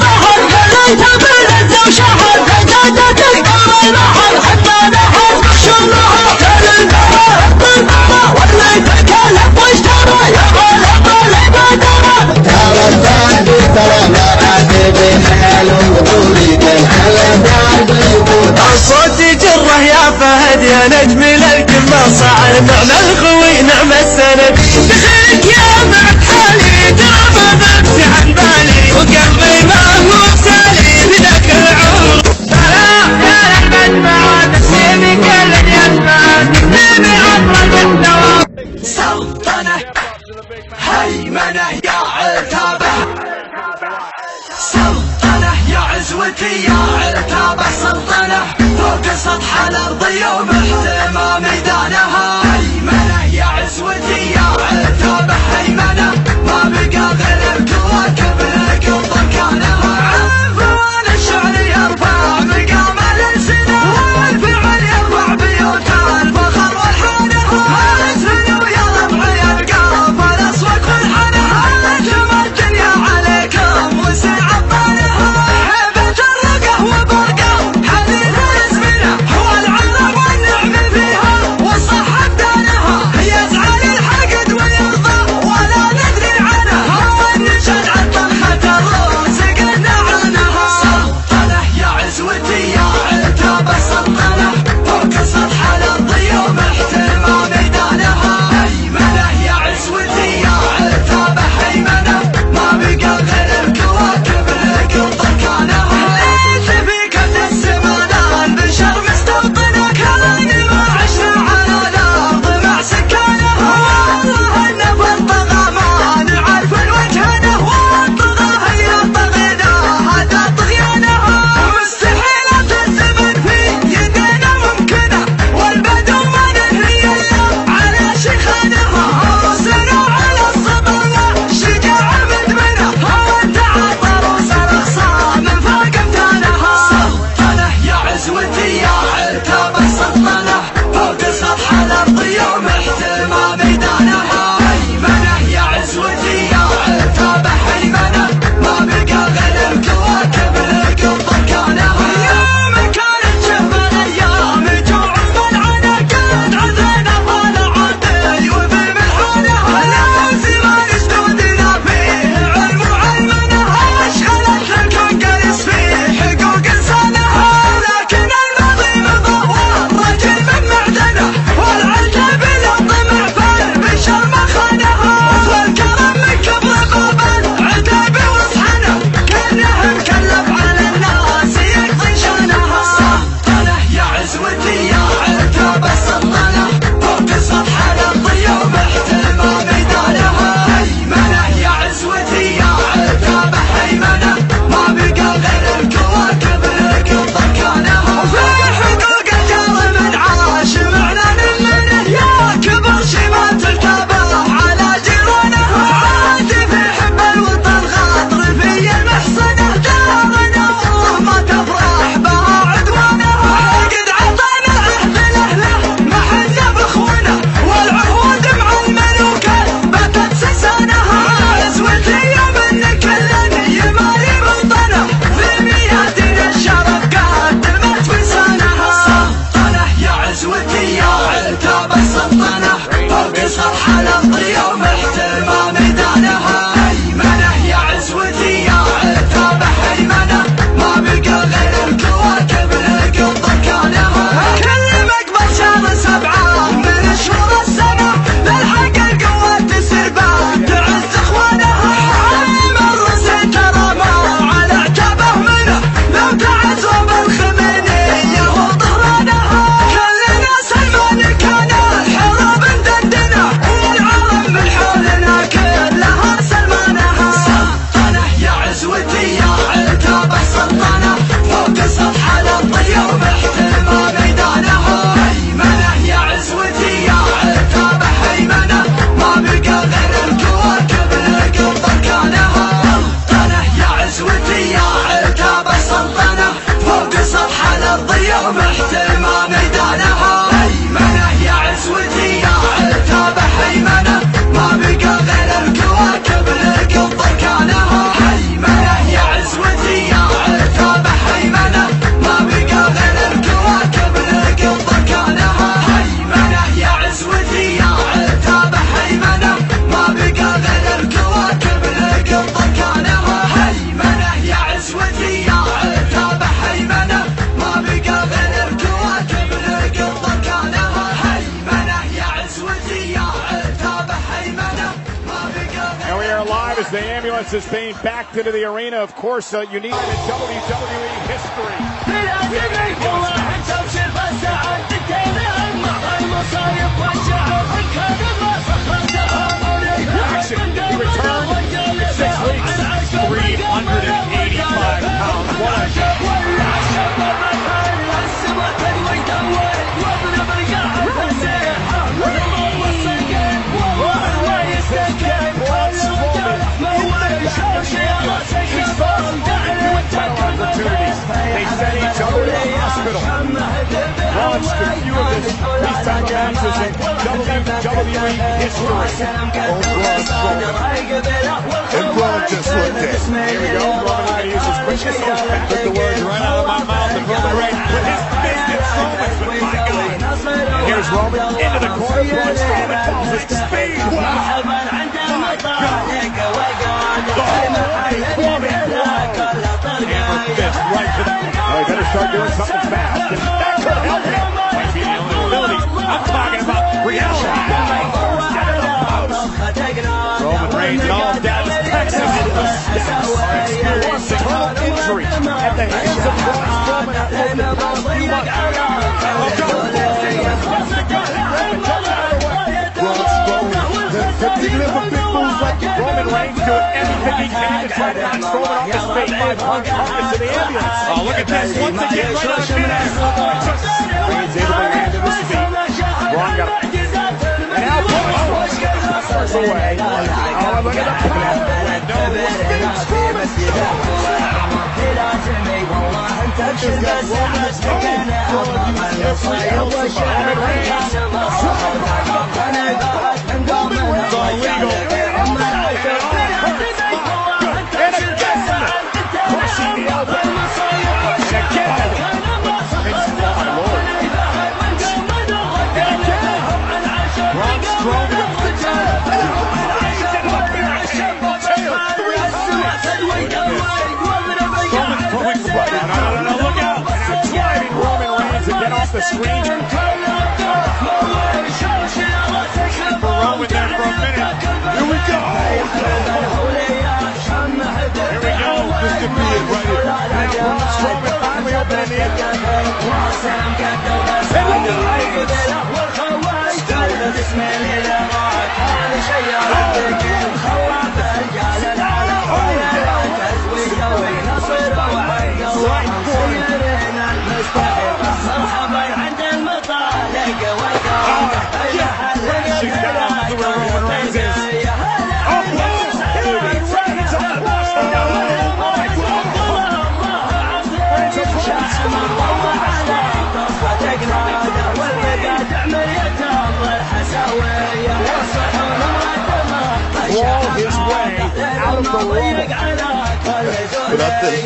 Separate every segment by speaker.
Speaker 1: ظهر خليت بلد وشهر فجدت القمر نهر حتى نهر شرها كل النهر بالنهر واللي تكلم واشترى يا غلب العبادرة ترى البادي ترى ما عاد بحال وطولي الصوت جره يا فهد يا نجم للكل صاعد نعم الخوي نعم السند دخلك يا معك حالي ترى ما ذبت عن بالي وقلبي ما هو سالي بذاك العمر يا احمد معاد السيمي كل يسمعك نبي عطرك الدوام سلطنه هيمنه يا عتابه سلطنه يا عزوتي يا عتابه سلطنه فوق سطح الارض يوم احتمى ميدانها هيمنه يا عزوتي يا عتابه هيمنه ما بقى غير كواكب لك ضكانها عنفوان الشعر يرفع مقام الالسنه والفعل يرفع بيوت الفخر والحانه الاسفل ويا ربع يلقى فالاسود والحنه انتم الدنيا عليكم وسع الطانها هبه الرقه وبرقه حديث الازمنه هو العذاب والنعم فيها والصح الدار
Speaker 2: the ambulance is being backed into the arena. Of course, you need in WWE history. Action. He returned in 6 weeks. 385 pounds. They sent each other to the hospital. Launched a few of these type of matches in WWE history.
Speaker 3: Oh, Braun Strowman. And Braun just looked at.
Speaker 2: Here we go. Roman Reigns uses quickest back.
Speaker 3: Took the words right out of my mouth. And Roman Reigns
Speaker 2: with his fist in Strowman's, but my God. And here's Roman into the corner. Braun Strowman falls with speed. Wow. My God. The whole way, Roman hammer fist right to the... Oh, he better start doing something fast. And that could help him. Might be the only ability. I'm talking about reality. Roman Reigns and all of Dallas, Texas into the steps. Experiencing injury at the hands of Braun Strowman over the past few months.
Speaker 3: Braun Strowman attempting to live a big move like
Speaker 2: Roman Reigns doing everything he can to try to knock Strowman off his feet by punch up into the ambulance. Oh, look at this. Once again, right on the finish. Reigns able to land to his feet. Braun got it. And now Braun starts away. Oh, look at the power. No, Strowman.
Speaker 3: just got Roman
Speaker 2: the screen for Roman there for a minute. Here we go. Here we go.
Speaker 3: This could be it right here.
Speaker 2: Now Braun Strowman finally opening the end. Wall his way out of the ring.
Speaker 3: But I think,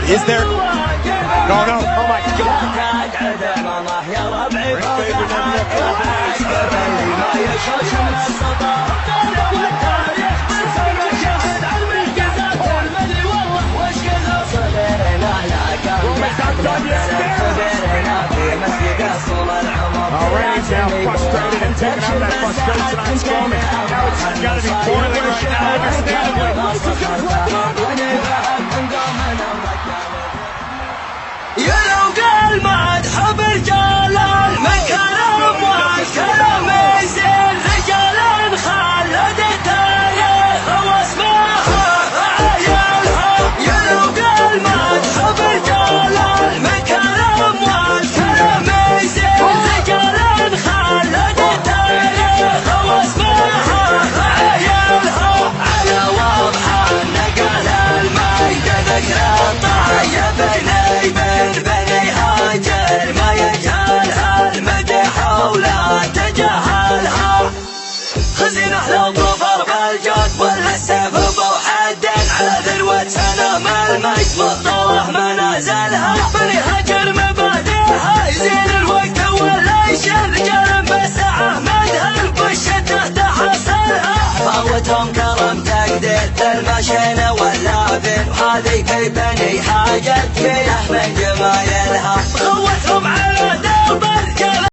Speaker 2: is there? No, no. Oh my God. Reigns now frustrated and taking out that frustration on Strowman. Now it's got to be boiling right now, understandably.
Speaker 1: يا لو قال مدح برجال المكرم والكرم يزين رجال خلد التاريخ واسمها عيالها يا لو قال مدح برجال المكرم والكرم يزين رجال خلد التاريخ واسمها عيالها على وضحها نقل الميت ذكرى طيب من بني هاجر ما يجهلها المدح ولا تجاهلها خزينة لو ظفر بالجود ولا السيف بوحد على ذروة سلام المجد مطوح منازلها بني هاجر مبادئها يزين الوقت ولا يشل رجال بس احمدها البشة تحصلها فاوتهم كرم تقدير المشينة واللافين وهذه في بني حاجة فيه من جمال